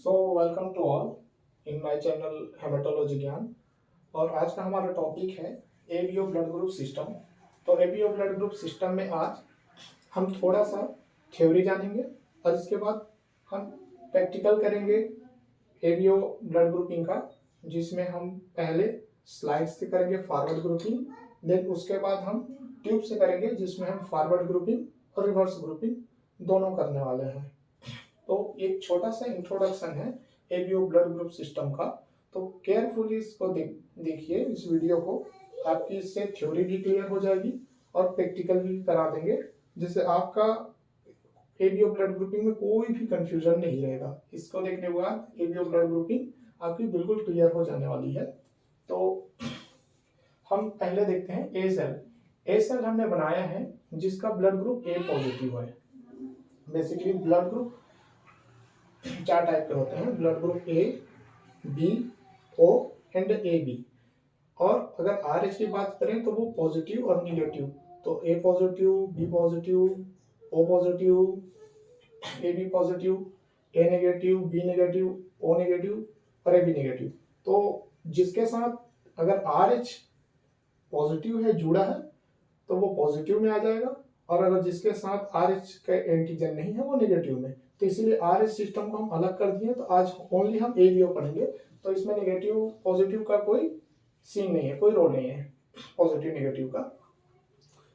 So welcome to all in my channel hematology Gyan. और आज का हमारा टॉपिक है एबीओ ब्लड ग्रुप सिस्टम। तो एबीओ ब्लड ग्रुप सिस्टम में आज हम थोड़ा सा थ्योरी जानेंगे और इसके बाद हम प्रैक्टिकल करेंगे एबीओ ब्लड ग्रुपिंग का, जिसमें हम पहले स्लाइड से करेंगे फॉरवर्ड ग्रुपिंग, देन उसके बाद हम ट्यूब से करेंगे जिसमें हम फॉरवर्ड ग्रुपिंग और रिवर्स ग्रुपिंग दोनों करने वाले हैं। तो एक छोटा सा इंट्रोडक्शन है एबीओ ब्लड ग्रुप सिस्टम का। तो केयरफुली इसको देखिए इस वीडियो को, आपकी इससे थ्योरी भी क्लियर हो जाएगी और प्रैक्टिकल भी करा देंगे, जिससे आपका एबीओ ब्लड ग्रुपिंग में कोई भी कंफ्यूजन नहीं रहेगा। इसको देखने के बाद एबीओ ब्लड ग्रुपिंग आपकी बिल्कुल क्लियर हो जाने वाली है। तो हम पहले देखते हैं ए सेल। ए सेल हमने बनाया है जिसका ब्लड ग्रुप ए पॉजिटिव है। बेसिकली ब्लड ग्रुप चार टाइप के होते हैं, blood group A, B, O and A B. और अगर आर एच की बात करें तो वो पॉजिटिव और निगेटिव, तो A positive, B positive, O positive, A B positive, A negative, B negative, O negative और ए बी नेगेटिव। तो जिसके साथ अगर आर एच पॉजिटिव है, जुड़ा है, तो वो पॉजिटिव में आ जाएगा, और अगर जिसके साथ आर एच का एंटीजन नहीं है वो नेगेटिव में। तो इसीलिए आर एच सिस्टम को हम अलग कर दिए। तो आज ओनली हम एबीओ पढ़ेंगे, तो इसमें नेगेटिव पॉजिटिव का कोई सीन नहीं है, कोई रोल नहीं है पॉजिटिव नेगेटिव का।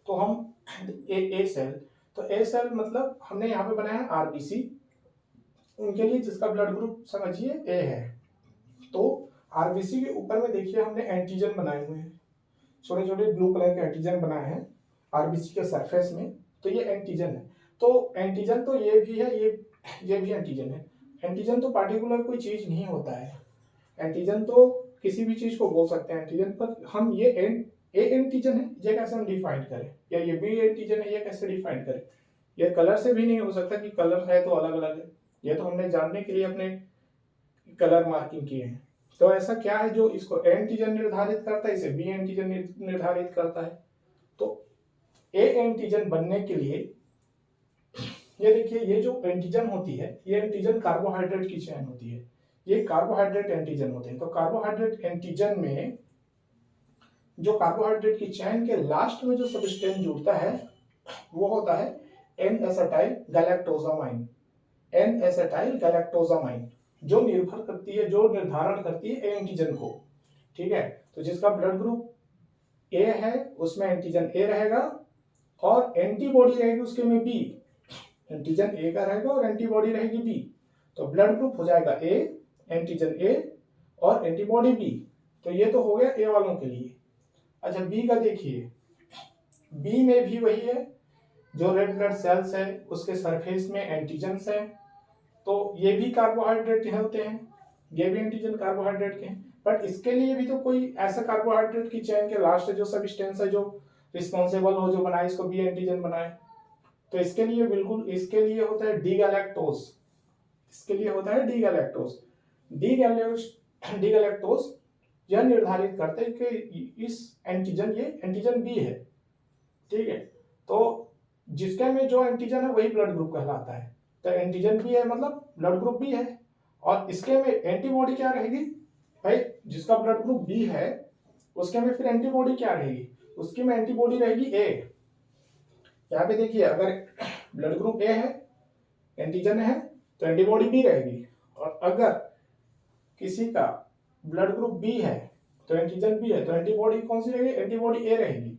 तो हम ए सेल, तो ए सेल मतलब हमने यहाँ पे बनाया आरबीसी, उनके लिए जिसका ब्लड ग्रुप समझिए ए है। तो आरबीसी के ऊपर में देखिए हमने एंटीजन बनाए हुए हैं, छोटे छोटे ब्लू कलर के एंटीजन बनाए हैं आरबीसी के सरफेस में। तो ये एंटीजन है। तो एंटीजन तो ये भी है, ये भी एंटीजन है। एंटीजन तो पार्टिकुलर कोई चीज नहीं होता है, एंटीजन तो किसी भी चीज को बोल सकते हैं एंटीजन। पर हम ये एंटीजन है, ये कैसे हम डिफाइन करें, या ये बी एंटीजन है, ये कैसे डिफाइन करें। ये कलर से भी नहीं हो सकता कि कलर है तो अलग अलग है, ये तो हमने जानने के लिए अपने कलर मार्किंग किए हैं। तो ऐसा क्या है जो इसको एंटीजन निर्धारित करता है, इसे बी एंटीजन निर्धारित करता है। तो ए एंटीजन बनने के लिए ये देखिए, ये जो एंटीजन होती है, ये एंटीजन कार्बोहाइड्रेट की चेन होती है, ये कार्बोहाइड्रेट एंटीजन होते हैं। तो कार्बोहाइड्रेट एंटीजन में जो कार्बोहाइड्रेट की चेन के लास्ट में जो सबस्टेंस जुड़ता है वो होता है एन एसिटाइल गैलेक्टोजामाइन। एन एसिटाइल गैलेक्टोजामाइन जो निर्भर करती है, जो निर्धारण करती है एंटीजन को। ठीक है, तो जिसका ब्लड ग्रुप ए है उसमें एंटीजन ए रहेगा और एंटीबॉडी रहेगी उसके में बी। एंटीजन ए का रहेगा और एंटीबॉडी रहेगी बी। तो ब्लड ग्रुप हो जाएगा ए, एंटीजन ए और एंटीबॉडी बी। तो ये तो हो गया ए वालों के लिए। अच्छा, बी का देखिए, बी में भी वही है, जो रेड ब्लड सेल्स है उसके सरफेस में एंटीजन्स है। तो ये भी कार्बोहाइड्रेट होते हैं, ये भी एंटीजन कार्बोहाइड्रेट के हैं। बट इसके लिए भी तो कोई ऐसा कार्बोहाइड्रेट की चेन के लास्ट जो सबस्टेंस है जो रिस्पॉन्सिबल हो, जो बनाए इसको बी एंटीजन बनाए। तो इसके लिए बिल्कुल, इसके लिए होता है डी गैलेक्टोज, इसके लिए होता है डी गैलेक्टोज। डी गैलेक्टोज यह निर्धारित करते हैं कि इस एंटीजन, ये एंटीजन बी है। ठीक है, तो जिसके में जो एंटीजन है वही ब्लड ग्रुप कहलाता है। तो एंटीजन बी है मतलब ब्लड ग्रुप बी है। और इसके में एंटीबॉडी क्या रहेगी भाई, जिसका ब्लड ग्रुप बी है उसके में फिर एंटीबॉडी क्या रहेगी, उसकी में एंटीबॉडी रहेगी ए। यहाँ पे देखिए, अगर ब्लड ग्रुप ए है, एंटीजन है, तो एंटीबॉडी बी रहेगी। और अगर किसी का ब्लड ग्रुप बी है तो एंटीजन बी है, तो एंटीबॉडी कौन सी रहेगी, एंटीबॉडी ए रहेगी।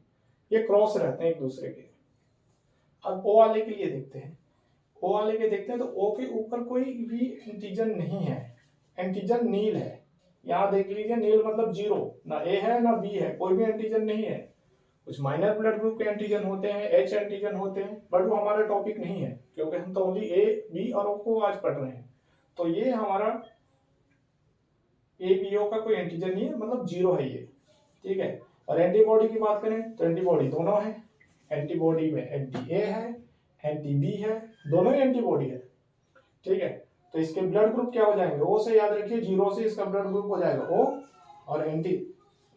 ये क्रॉस रहते हैं एक दूसरे के। अब ओ वाले के लिए देखते हैं, ओ वाले के देखते हैं। तो ओ के ऊपर कोई भी एंटीजन नहीं है, एंटीजन नील है। यहाँ देख लीजिए, नील मतलब जीरो, ना ए है ना बी है, कोई भी एंटीजन नहीं है। कुछ माइनर ब्लड ग्रुप के एंटीजन होते हैं, एच एंटीजन होते हैं, बट वो हमारा टॉपिक नहीं है, क्योंकि हम तो ओनली ए, बी और ओ को आज पढ़ रहे हैं। तो ये हमारा ए बी ओ का कोई एंटीजन नहीं है, मतलब जीरो है ये। ठीक है, और एंटीबॉडी की बात करें तो एंटीबॉडी दोनों है। एंटीबॉडी में एंटी ए है, एंटी बी है, दोनों ही एंटीबॉडी है। ठीक है, तो इसके ब्लड ग्रुप क्या हो जाएंगे, ओ से याद रखिए, जीरो से इसका ब्लड ग्रुप हो जाएगा ओ और एंटी।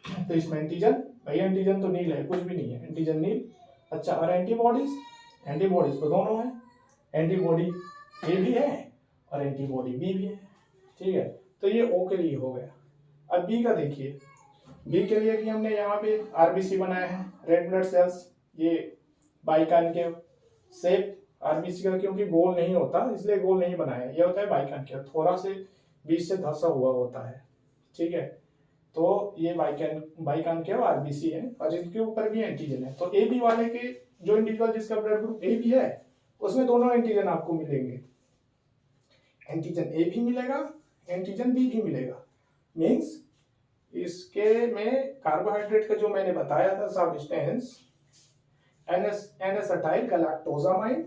तो इसमें एंटीजन, भाई एंटीजन तो नील है, कुछ भी नहीं है, एंटीजन नील। अच्छा, और एंटीबॉडीज, एंटीबॉडीज तो दोनों है, एंटीबॉडी ए भी है और एंटीबॉडी बी भी है। ठीक है, तो ये O के लिए हो गया। अब B का देखिए, B के लिए भी हमने यहाँ पे RBC बनाया है, रेड ब्लड सेल्स, ये बाइकॉन्केव शेप RBC का, क्योंकि गोल नहीं होता इसलिए गोल नहीं बनाया, ये होता है बाइकॉन्केव, थोड़ा से बीच से धंसा हुआ होता है, ठीक है। तो ये बाइकॉन्केव RBC है और इसके ऊपर भी एंटीजन है। तो AB वाले के जो इंडिविजुअल जिसका ब्लड ग्रुप AB है उसमें दोनों एंटीजन आपको मिलेंगे, एंटीजन A भी मिलेगा, एंटीजन B भी मिलेगा। मीन्स इसके में कार्बोहाइड्रेट का जो मैंने बताया था सब्सटेंस N-एसिटाइल गैलेक्टोजामाइन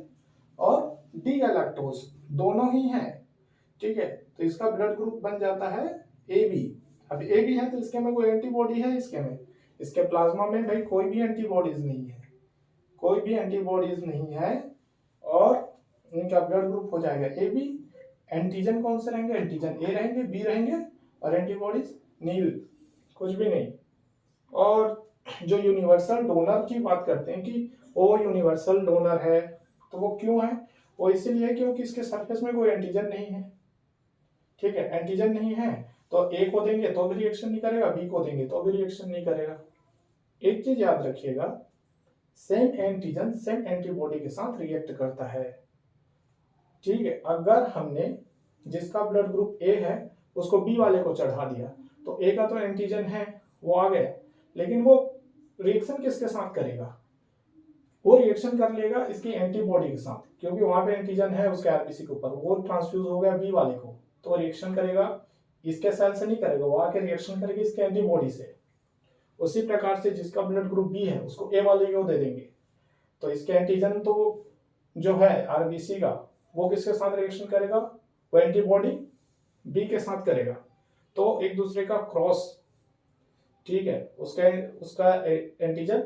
और डी गैलेक्टोज दोनों ही हैं, ठीक है। तो इसका ब्लड ग्रुप बन जाता है AB। अब AB है तो इसके में कोई एंटीबॉडी है, इसके प्लाज्मा में भाई कोई भी एंटीबॉडीज नहीं है, कोई भी एंटीबॉडीज नहीं है, और इनका ब्लड ग्रुप हो जाएगा AB। एंटीजन कौन से रहेंगे, एंटीजन A रहेंगे, B रहेंगे, और एंटीबॉडीज नील, कुछ भी नहीं। और जो यूनिवर्सल डोनर की बात करते हैं कि वो यूनिवर्सल डोनर है, तो वो क्यों है, वो इसीलिए क्योंकि इसके सरफेस में कोई एंटीजन नहीं है, ठीक है। एंटीजन नहीं है तो A को देंगे तो भी रिएक्शन नहीं करेगा, B को देंगे तो भी रिएक्शन नहीं करेगा। एक चीज याद रखिएगा, सेम एंटीजन सेम एंटीबॉडी के साथ रिएक्ट करता है, ठीक है। अगर हमने जिसका ब्लड ग्रुप A है उसको B वाले को चढ़ा दिया तो A का तो एंटीजन है वो आ गया, लेकिन वो रिएक्शन किसके साथ करेगा, वो रिएक्शन कर लेगा इसकी एंटीबॉडी के साथ, क्योंकि वहां पे एंटीजन है उसके आरबीसी के ऊपर, वो ट्रांसफ्यूज हो गया B वाले को, तो रिएक्शन करेगा इसके सेल से नहीं करेगा, वो आके रिएक्शन करेगी इसके एंटीबॉडी से। उसी प्रकार से जिसका ब्लड ग्रुप B है उसको A वाले को दे देंगे, तो इसके एंटीजन तो जो है आरबीसी का वो किसके साथ रिएक्शन करेगा, वो एंटीबॉडी B के साथ करेगा, तो एक दूसरे का क्रॉस, ठीक है। उसका एंटीजन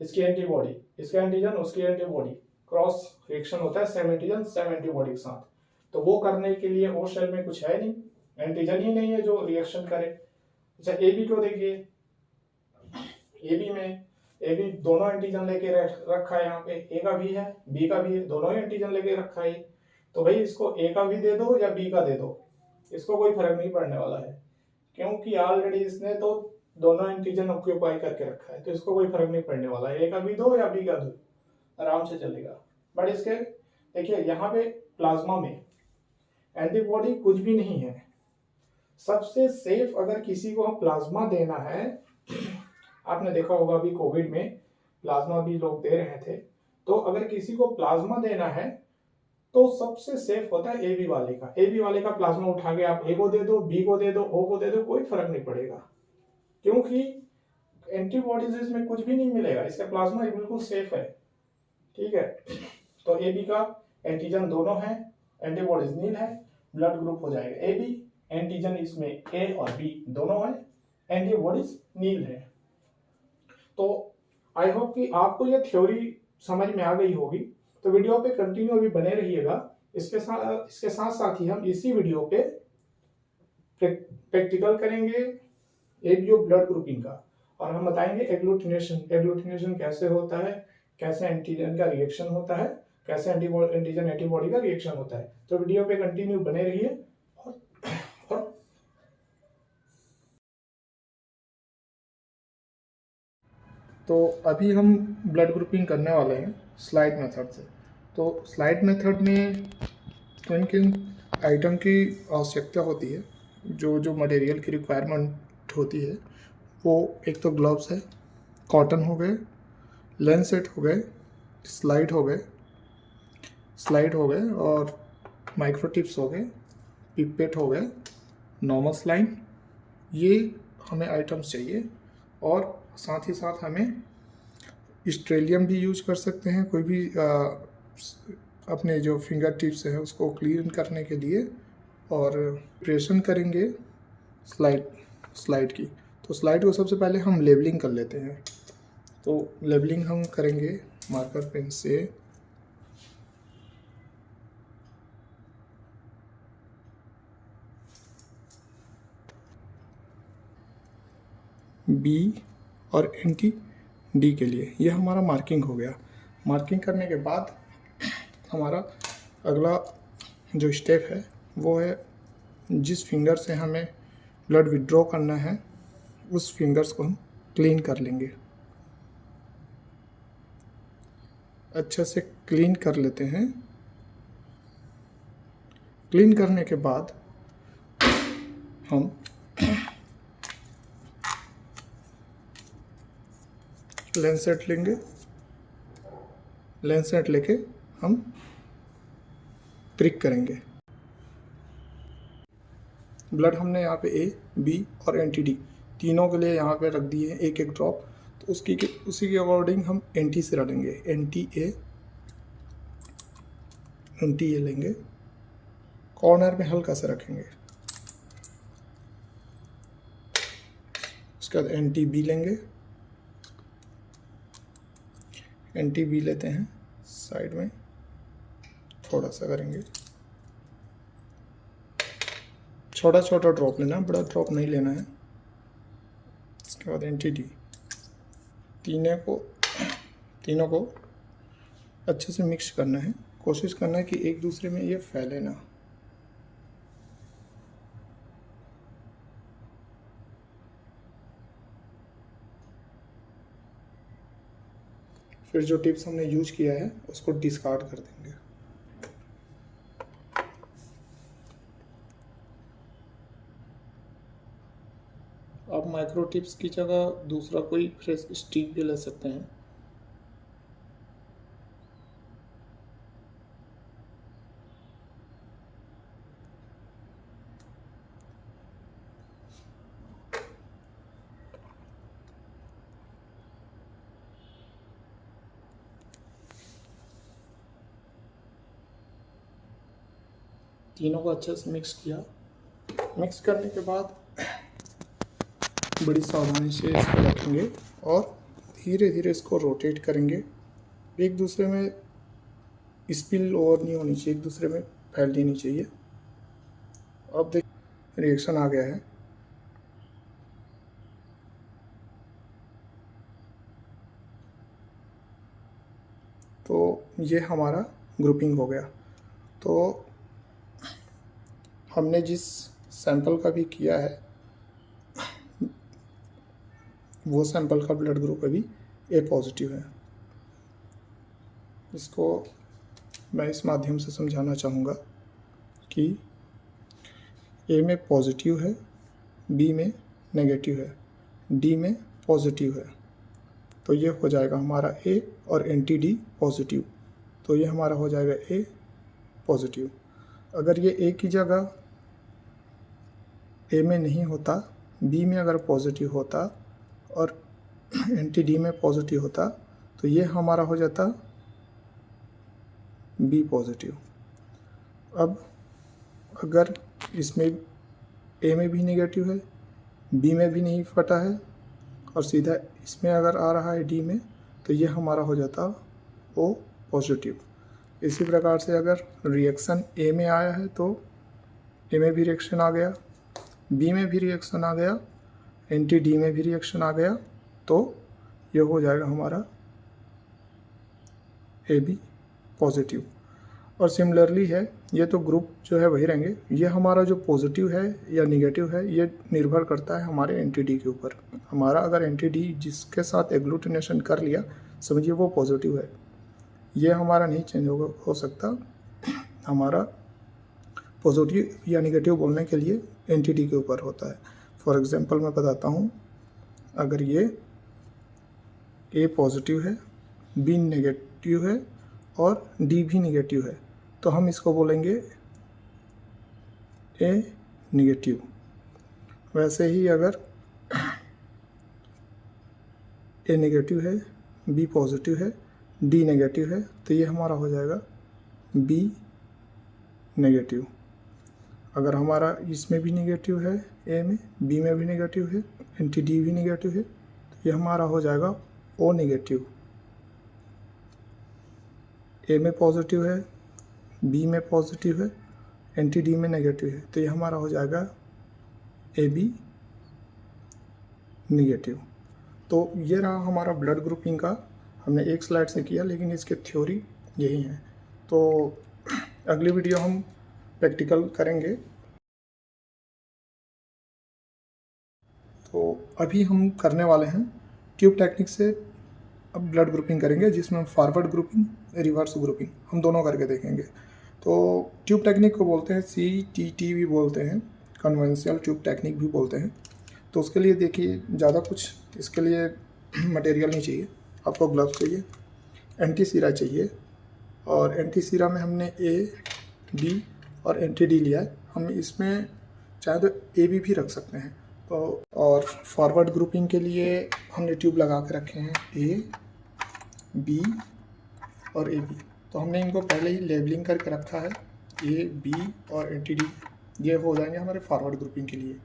इसकी एंटीबॉडी, इसका एंटीजन उसकी एंटीबॉडी, क्रॉस रिएक्शन होता है सेम एंटीजन सेम एंटीबॉडी के साथ। तो वो करने के लिए वो सेल में कुछ है नहीं, एंटीजन ही नहीं है जो रिएक्शन करे। अच्छा AB को देखिए, AB दोनों एंटीजन लेके रखा है, यहाँ पे A का भी है B का भी है, दोनों ही एंटीजन लेके रखा है। तो भाई इसको A का भी दे दो या B का दे दो, इसको कोई फर्क नहीं पड़ने वाला है, क्योंकि ऑलरेडी इसने तो दोनों एंटीजन ऑक्यूपाई करके रखा है, तो इसको कोई फर्क नहीं पड़ने वाला है, A का भी दो या B का दो, आराम से चलेगा। बट इसके देखिए यहाँ पे प्लाज्मा में एंटीबॉडी कुछ भी नहीं है। सबसे सेफ अगर किसी को प्लाज्मा देना है, आपने देखा होगा अभी कोविड में प्लाज्मा भी लोग दे रहे थे, तो अगर किसी को प्लाज्मा देना है तो सबसे सेफ होता है AB वाले का। AB वाले का प्लाज्मा उठा के आप A को दे दो, B को दे दो, O को दे दो, कोई फर्क नहीं पड़ेगा, क्योंकि एंटीबॉडीज इसमें कुछ भी नहीं मिलेगा, इसका प्लाज्मा बिल्कुल सेफ है, ठीक है। तो AB का एंटीजन दोनों है, एंटीबॉडीज नील है, ब्लड ग्रुप हो जाएगा AB, एंटीजन इसमें A और B दोनों है, एंटीबॉडीज नील है। तो आई होप कि आपको ये थ्योरी समझ में आ गई होगी, तो वीडियो पे कंटिन्यू अभी बने रहिएगा। इसके साथ साथ ही हम इसी वीडियो पे प्रैक्टिकल करेंगे ABO ब्लड ग्रुपिंग का, और हम बताएंगे एग्लूटिनेशन कैसे होता है, कैसे एंटीजन का रिएक्शन होता है, कैसे एंटीजन एंटीबॉडी का रिएक्शन होता है। तो वीडियो पे कंटिन्यू बने रहिए। तो अभी हम ब्लड ग्रुपिंग करने वाले हैं स्लाइड मेथड से। तो स्लाइड मेथड में किन किन आइटम की आवश्यकता होती है, जो मटेरियल की रिक्वायरमेंट होती है, वो एक तो ग्लव्स है, कॉटन हो गए, लेंसेट हो गए, स्लाइड हो गए और माइक्रोटिप्स हो गए, पिपेट हो गए, नॉर्मल स्लाइन, ये हमें आइटम्स चाहिए। और साथ ही साथ हमें स्ट्रेलियम भी यूज कर सकते हैं, कोई भी अपने जो फिंगर टिप्स है उसको क्लीन करने के लिए, और प्रेशन करेंगे स्लाइड की। तो स्लाइड को सबसे पहले हम लेबलिंग कर लेते हैं। तो लेबलिंग हम करेंगे मार्कर पेन से। B और एंटी D के लिए ये हमारा मार्किंग हो गया। मार्किंग करने के बाद हमारा अगला जो स्टेप है वो है जिस फिंगर से हमें ब्लड विड्रॉ करना है उस फिंगर्स को हम क्लीन कर लेंगे। अच्छे से क्लीन कर लेते हैं। क्लीन करने के बाद हम लैंसेट लेंगे। लैंसेट लेके हम प्रिक करेंगे। ब्लड हमने यहाँ पे ए, बी और एंटी-डी तीनों के लिए यहाँ पे रख दिए एक एक ड्रॉप। तो उसी के अकॉर्डिंग हम एंटी से डालेंगे। एंटी ए लेंगे, कॉर्नर में हल्का सा रखेंगे। उसके बाद एंटी बी लेंगे। एंटी बी लेते हैं, साइड में थोड़ा सा करेंगे। छोटा छोटा ड्रॉप लेना, बड़ा ड्रॉप नहीं लेना है। इसके बाद एंटी डी, तीनों को अच्छे से मिक्स करना है। कोशिश करना है कि एक दूसरे में ये फैले ना। फिर जो टिप्स हमने यूज किया है उसको डिस्कार्ड कर देंगे। आप माइक्रो टिप्स की जगह दूसरा कोई फ्रेश स्टिक भी ले सकते हैं। तीनों को अच्छे से मिक्स किया। मिक्स करने के बाद बड़ी सावधानी से इसको रखेंगे और धीरे धीरे इसको रोटेट करेंगे। एक दूसरे में स्पिल ओवर नहीं होनी चाहिए, एक दूसरे में फैलनी नहीं चाहिए। अब देख रिएक्शन आ गया है। तो ये हमारा ग्रुपिंग हो गया। तो हमने जिस सैंपल का भी किया है वो सैंपल का ब्लड ग्रुप अभी ए पॉजिटिव है। इसको मैं इस माध्यम से समझाना चाहूँगा कि ए में पॉजिटिव है, बी में नेगेटिव है, डी में पॉजिटिव है। तो ये हो जाएगा हमारा ए और एंटी डी पॉजिटिव। तो ये हमारा हो जाएगा ए पॉजिटिव। अगर ये ए की जगह ए में नहीं होता, बी में अगर पॉजिटिव होता और एंटी डी में पॉजिटिव होता तो ये हमारा हो जाता बी पॉजिटिव। अब अगर इसमें ए में भी नेगेटिव है, बी में भी नहीं फटा है और सीधा इसमें अगर आ रहा है डी में तो ये हमारा हो जाता ओ पॉजिटिव। इसी प्रकार से अगर रिएक्शन ए में आया है तो ए में भी रिएक्शन आ गया, बी में भी रिएक्शन आ गया, एंटी डी में भी रिएक्शन आ गया, तो ये हो जाएगा हमारा ए बी पॉजिटिव। और सिमिलरली है, ये तो ग्रुप जो है वही रहेंगे। ये हमारा जो पॉजिटिव है या निगेटिव है ये निर्भर करता है हमारे एंटी डी के ऊपर। हमारा अगर एंटी डी जिसके साथ एग्लूटिनेशन कर लिया समझिए वो पॉजिटिव है, ये हमारा नहीं चेंज हो सकता। हमारा पॉजिटिव या निगेटिव बोलने के लिए एंटी डी के ऊपर होता है। फॉर एग्जांपल मैं बताता हूँ, अगर ये ए पॉजिटिव है, बी नेगेटिव है और डी भी नेगेटिव है तो हम इसको बोलेंगे ए नेगेटिव। वैसे ही अगर ए नेगेटिव है, बी पॉजिटिव है, डी नेगेटिव है तो ये हमारा हो जाएगा बी नेगेटिव। अगर हमारा इसमें भी नेगेटिव है, ए में, बी में भी नेगेटिव है, एंटी डी भी नेगेटिव है तो ये हमारा हो जाएगा ओ नेगेटिव। ए में पॉजिटिव है, बी में पॉजिटिव है, एंटी डी में नेगेटिव है तो ये हमारा हो जाएगा ए बी नेगेटिव। तो ये रहा हमारा ब्लड ग्रुपिंग का। हमने एक स्लाइड से किया लेकिन इसके थ्योरी यही है। तो अगली वीडियो हम प्रैक्टिकल करेंगे। तो अभी हम करने वाले हैं ट्यूब टेक्निक से अब ब्लड ग्रुपिंग करेंगे, जिसमें हम फॉरवर्ड ग्रुपिंग, रिवर्स ग्रुपिंग हम दोनों करके देखेंगे। तो ट्यूब टेक्निक को बोलते हैं CTT भी बोलते हैं, कन्वेंशनल ट्यूब टेक्निक भी बोलते हैं। तो उसके लिए देखिए ज़्यादा कुछ इसके लिए मटेरियल नहीं चाहिए। आपको ग्लव्स चाहिए, एंटी सीरा चाहिए, और एंटी सीरा में हमने A, B और एंटी D लिया है। हम इसमें चाहे तो AB भी रख सकते हैं। तो और फॉरवर्ड ग्रुपिंग के लिए हमने ट्यूब लगा के रखे हैं A, B और AB। तो हमने इनको पहले ही लेबलिंग करके रखा है, A, B और एंटी D। ये हो जाएंगे हमारे फॉरवर्ड ग्रुपिंग के लिए।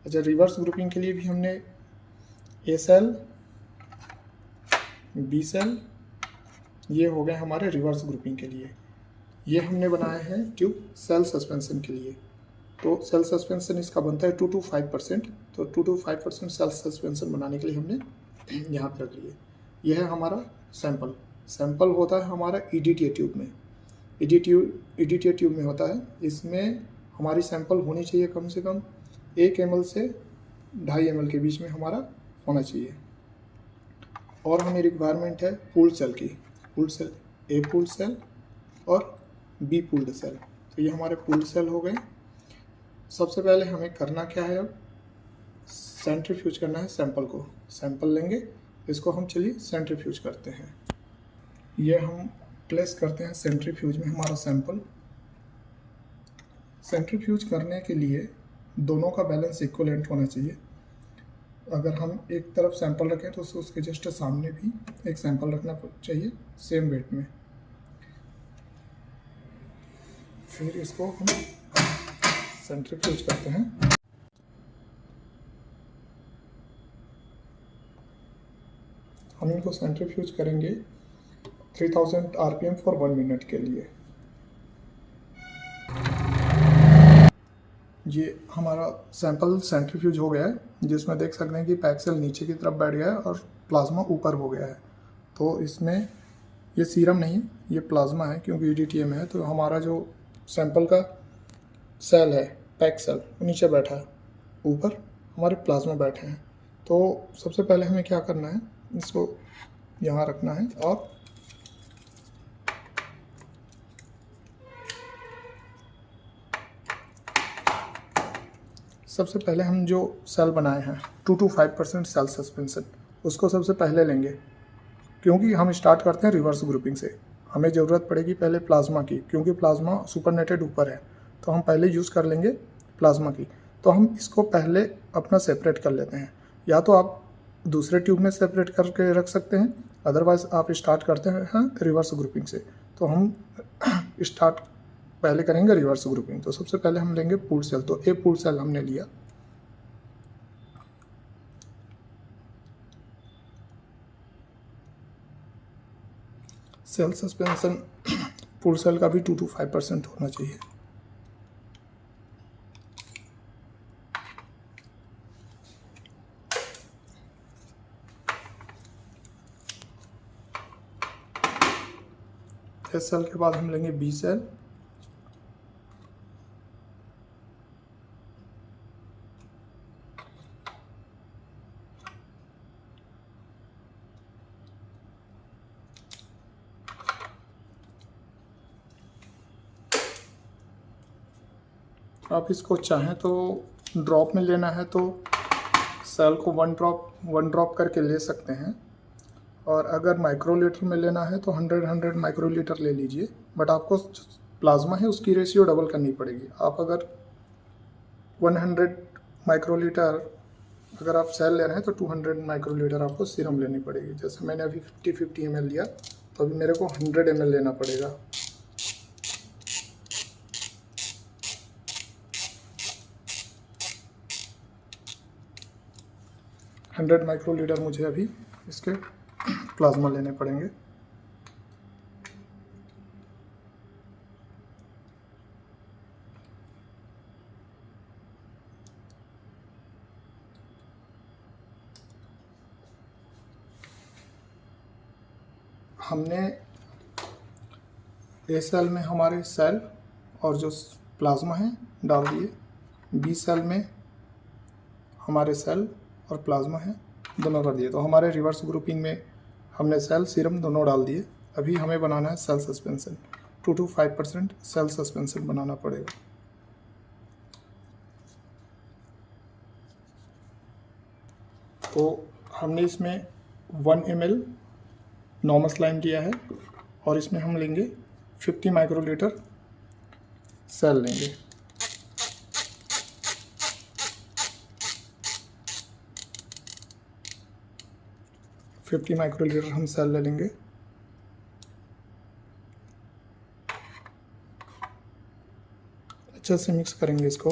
अच्छा, रिवर्स ग्रुपिंग के लिए भी हमने A सेल, B सेल, ये हो गए हमारे रिवर्स ग्रुपिंग के लिए। ये हमने बनाए हैं ट्यूब सेल सस्पेंशन के लिए। तो सेल सस्पेंशन इसका बनता है 2 to 5%। तो 2 to 5% सेल सस्पेंशन बनाने के लिए हमने यहाँ पर रख लिए। यह है हमारा सैंपल होता है हमारा EDTA ट्यूब में। EDTA ट्यूब में होता है, इसमें हमारी सैंपल होनी चाहिए कम से कम 1 ml से 2.5 ml के बीच में हमारा होना चाहिए। और हमें रिक्वायरमेंट है पूल्ड सेल की, pooled cell, A pooled cell और B पूल्ड सेल। तो ये हमारे पूल्ड सेल हो गए। सबसे पहले हमें करना क्या है, अब सेंट्रीफ्यूज करना है सैंपल को। सैंपल लेंगे, इसको हम चलिए सेंट्रीफ्यूज करते हैं। ये हम प्लेस करते हैं सेंट्रीफ्यूज में हमारा सैंपल। सेंट्रीफ्यूज करने के लिए दोनों का बैलेंस इक्वलेंट होना चाहिए। अगर हम एक तरफ सैंपल रखें तो उसके जस्ट सामने भी एक सैंपल रखना चाहिए सेम वेट में। फिर इसको हम सेंट्रीफ्यूज करते हैं। हम इनको सेंट्रीफ्यूज करेंगे 3000 RPM फॉर 1 मिनट के लिए। ये हमारा सैंपल सेंट्रीफ्यूज हो गया है, जिसमें देख सकते हैं कि पैक सेल नीचे की तरफ बैठ गया है और प्लाज्मा ऊपर हो गया है। तो इसमें ये सीरम नहीं है, ये प्लाज्मा है, क्योंकि EDTA में है। तो हमारा जो सैंपल का सेल है, पैक सेल, वो नीचे बैठा है, ऊपर हमारे प्लाज्मा बैठे हैं। तो सबसे पहले हमें क्या करना है, इसको यहाँ रखना है और सबसे पहले हम जो सेल बनाए हैं 2 to 5% सेल सस्पेंशन, उसको सबसे पहले लेंगे, क्योंकि हम स्टार्ट करते हैं रिवर्स ग्रुपिंग से। हमें ज़रूरत पड़ेगी पहले प्लाज्मा की, क्योंकि प्लाज्मा सुपरनेटेड ऊपर है, तो हम पहले यूज़ कर लेंगे प्लाज्मा की। तो हम इसको पहले अपना सेपरेट कर लेते हैं, या तो आप दूसरे ट्यूब में सेपरेट करके रख सकते हैं, अदरवाइज़ आप स्टार्ट करते हैं रिवर्स ग्रुपिंग से। तो हम स्टार्ट पहले करेंगे रिवर्स ग्रुपिंग। तो सबसे पहले हम लेंगे पूल्ड सेल। तो A पूल्ड सेल हमने लिया। सेल सस्पेंशन पूल्ड सेल का भी 2 to 5% होना चाहिए। इस सेल के बाद हम लेंगे B सेल। आप इसको चाहें तो ड्रॉप में लेना है तो सेल को 1 ड्रॉप करके ले सकते हैं, और अगर माइक्रोलीटर में लेना है तो 100 माइक्रोलीटर ले लीजिए। बट आपको प्लाज्मा है उसकी रेशियो डबल करनी पड़ेगी। आप अगर 100 माइक्रोलीटर अगर आप सेल ले रहे हैं तो 200 माइक्रोलीटर आपको सीरम लेनी पड़ेगी। जैसे मैंने अभी 50 ml लिया, तो अभी मेरे को 100 ml लेना पड़ेगा। हंड्रेड माइक्रोलीटर मुझे अभी इसके प्लाज्मा लेने पड़ेंगे। हमने A सेल में हमारे सेल और जो प्लाज्मा है डाल दिए, B सेल में हमारे सेल और प्लाज्मा है, दोनों कर दिए। तो हमारे रिवर्स ग्रुपिंग में हमने सेल सीरम दोनों डाल दिए। अभी हमें बनाना है cell suspension. 2 to 5% cell suspension बनाना पड़ेगा। तो हमने इसमें 1 ml नॉर्मल लाइन लिया है और इसमें हम लेंगे 50 माइक्रोलीटर सेल लेंगे। फिफ्टी माइक्रोलीटर हम सेल ले लेंगे। अच्छे से मिक्स करेंगे इसको।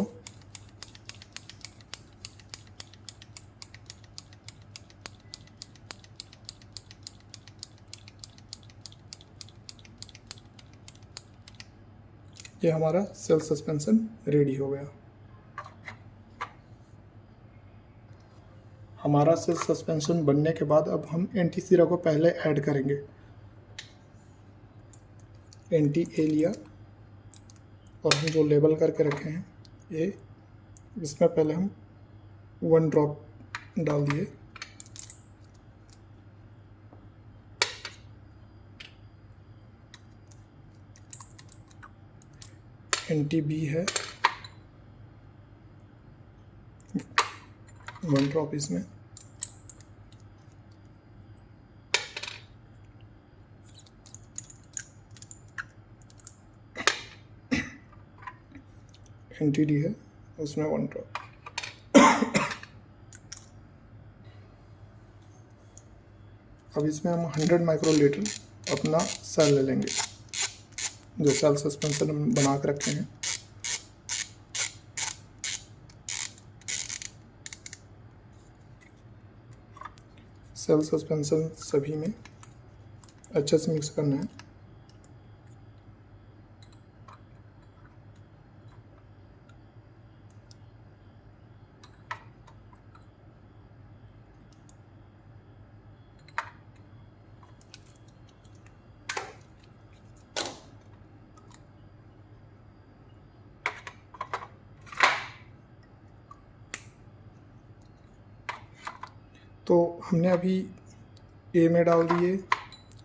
ये हमारा सेल सस्पेंशन रेडी हो गया। हमारा सेल सस्पेंशन बनने के बाद अब हम एंटी सीरा को पहले ऐड करेंगे। एंटी ए लिया और हम जो लेबल करके रखे हैं ये, इसमें पहले हम 1 ड्रॉप डाल दिए। एंटी बी है 1 ड्रॉप इसमें। एंटी डी है उसमें 1 ड्रॉप। अब इसमें हम 100 माइक्रोलीटर अपना सेल ले लेंगे, जो सेल सस्पेंशन हम बना के रखे हैं। सेल सस्पेंशन सभी में अच्छे से मिक्स करना है। तो हमने अभी ए में डाल दिए,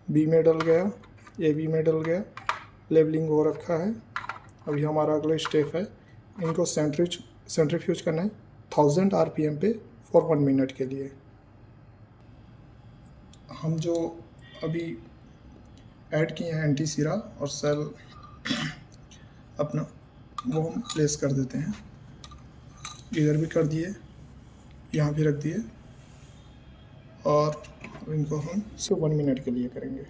बी में डल गया, ए बी में डल गया, लेबलिंग हो रखा है। अभी हमारा अगला स्टेप है, इनको सेंट्रीफ्यूज करना है 1000 RPM पे फॉर 1 मिनट के लिए। हम जो अभी ऐड किए हैं एंटी सीरा और सेल अपना, वो हम प्लेस कर देते हैं। इधर भी कर दिए, यहाँ भी रख दिए और इनको हम सिर्फ 1 मिनट के लिए करेंगे।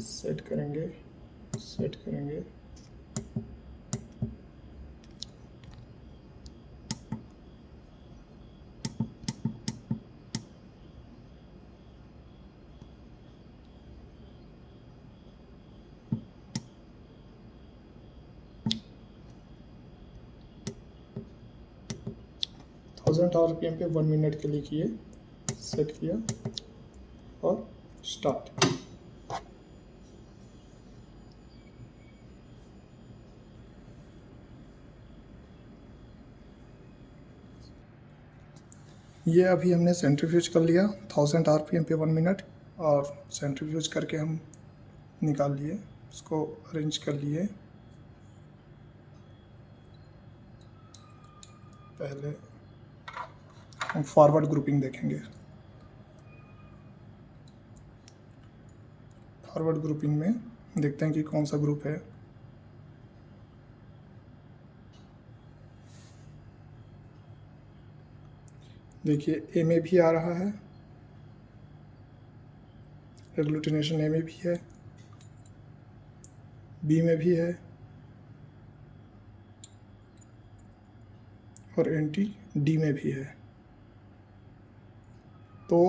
सेट करेंगे, सेट करेंगे। थाउजेंड RPM पे 1 मिनट के लिए किए, सेट किया और स्टार्ट। ये अभी हमने सेंट्रीफ्यूज कर लिया 1000 RPM पे 1 मिनट, और सेंट्रीफ्यूज करके हम निकाल लिए, उसको अरेंज कर लिए। पहले हम फॉरवर्ड ग्रुपिंग देखेंगे। फॉरवर्ड ग्रुपिंग में देखते हैं कि कौन सा ग्रुप है। देखिए ए में भी आ रहा है, एग्लूटिनेशन ए में भी है, बी में भी है और एंटी डी में भी है। तो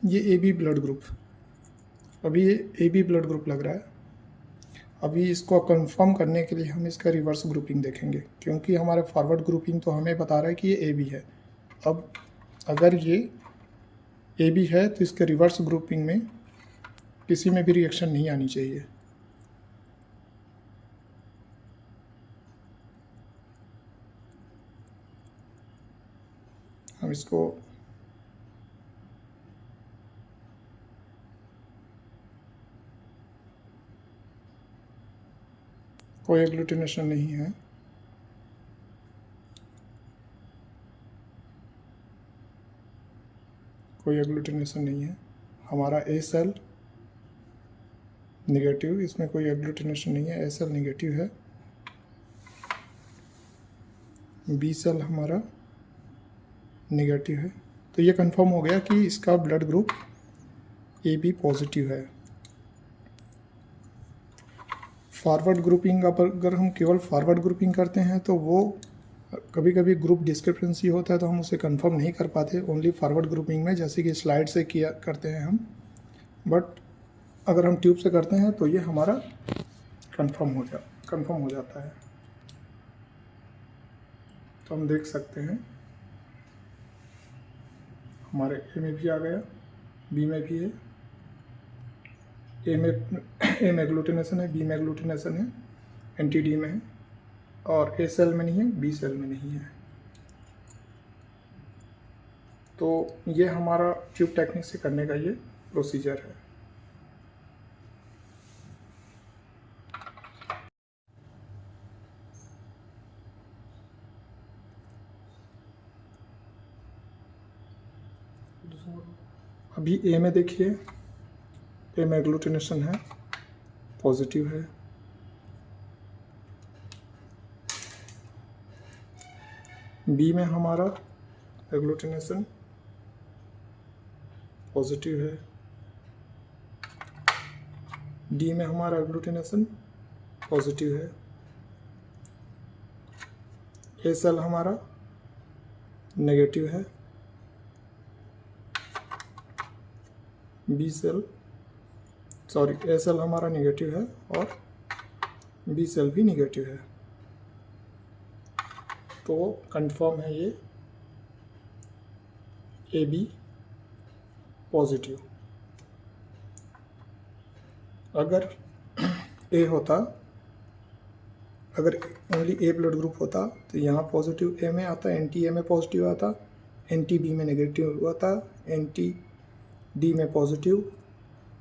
ये ए बी ब्लड ग्रुप, अभी ये ए बी ब्लड ग्रुप लग रहा है। अभी इसको कंफर्म करने के लिए हम इसका रिवर्स ग्रुपिंग देखेंगे, क्योंकि हमारा फॉरवर्ड ग्रुपिंग तो हमें बता रहा है कि ये ए बी है। अब अगर ये ए बी है तो इसके रिवर्स ग्रुपिंग में किसी में भी रिएक्शन नहीं आनी चाहिए। हम इसको कोई एग्लूटिनेशन नहीं है, कोई एग्लूटिनेशन नहीं है। हमारा ए सेल निगेटिव, इसमें कोई एग्लूटिनेशन नहीं है, ए सेल निगेटिव है। बी सेल हमारा निगेटिव है। तो ये कंफर्म हो गया कि इसका blood group A B positive है। फॉरवर्ड ग्रुपिंग, अगर हम केवल फॉरवर्ड ग्रुपिंग करते हैं तो वो कभी कभी ग्रुप डिस्क्रिपेंसी होता है तो हम उसे कंफर्म नहीं कर पाते जाती फॉरवर्ड ग्रुपिंग में, जैसे कि स्लाइड से किया करते हैं हम। बट अगर हम ट्यूब से करते हैं तो ये हमारा कंफर्म हो जाता है। तो हम देख सकते हैं हमारे ए में भी आ गया, बी में भी है। ए में एग्लूटिनेशन है, बी में एग्लूटिनेशन है, एंटी-डी में है, और ए सेल में नहीं है, बी सेल में नहीं है। तो ये हमारा ट्यूब टेक्निक से करने का ये प्रोसीजर है। अभी ए में देखिए, ए में एग्लूटिनेशन है, पॉजिटिव है। बी में हमारा एग्लूटिनेशन पॉजिटिव है। डी में हमारा एग्लूटिनेशन पॉजिटिव है। ए सेल हमारा नेगेटिव है। ए सेल हमारा नेगेटिव है और बी सेल भी नेगेटिव है। तो कंफर्म है ये ए बी पॉजिटिव। अगर ए होता, अगर ओनली ए ब्लड ग्रुप होता तो यहाँ पॉजिटिव ए में आता, एंटी ए में पॉजिटिव आता, एंटी बी में नेगेटिव आता, एंटी डी में पॉजिटिव,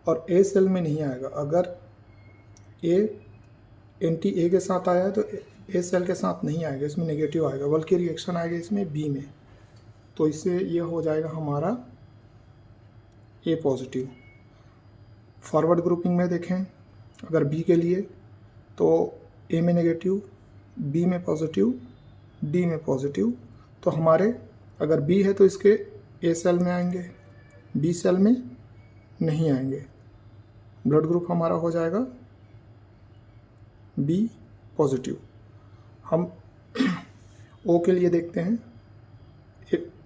और ए सेल में नहीं आएगा। अगर ए एंटी ए के साथ आया है तो ए सेल के साथ नहीं आएगा, इसमें नेगेटिव आएगा, बल्कि रिएक्शन आएगा इसमें बी में। तो इससे ये हो जाएगा हमारा ए पॉजिटिव। फॉरवर्ड ग्रुपिंग में देखें, अगर बी के लिए तो ए में नेगेटिव, बी में पॉजिटिव, डी में पॉजिटिव। तो हमारे अगर बी है तो इसके ए सेल में आएंगे, बी सेल में नहीं आएंगे। ब्लड ग्रुप हमारा हो जाएगा बी पॉजिटिव। हम ओ के लिए देखते हैं,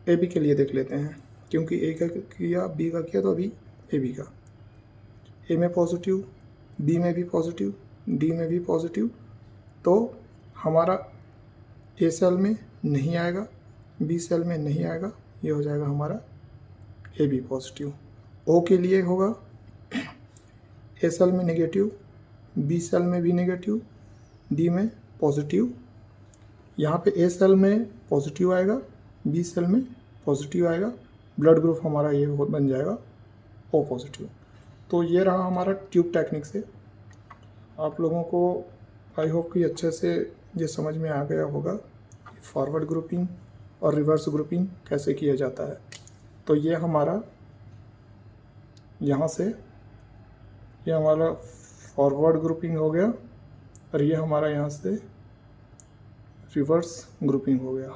ए बी के लिए देख लेते हैं, क्योंकि ए का किया, बी का किया, तो अभी ए बी का। ए में पॉजिटिव, बी में भी पॉजिटिव, डी में भी पॉजिटिव। तो हमारा ए सेल में नहीं आएगा, बी सेल में नहीं आएगा, ये हो जाएगा हमारा ए बी पॉजिटिव। ओ के लिए होगा ए सेल में नेगेटिव, बी सेल में भी नेगेटिव, डी में पॉजिटिव। यहाँ पे ए सेल में पॉजिटिव आएगा, बी सेल में पॉजिटिव आएगा। ब्लड ग्रुप हमारा ये बन जाएगा ओ पॉजिटिव। तो ये रहा हमारा ट्यूब टेक्निक से। आप लोगों को आई होप कि अच्छे से ये समझ में आ गया होगा फॉरवर्ड ग्रुपिंग और रिवर्स ग्रुपिंग कैसे किया जाता है। तो ये हमारा यहाँ से ये हमारा फॉरवर्ड ग्रुपिंग हो गया और ये हमारा यहाँ से रिवर्स ग्रुपिंग हो गया।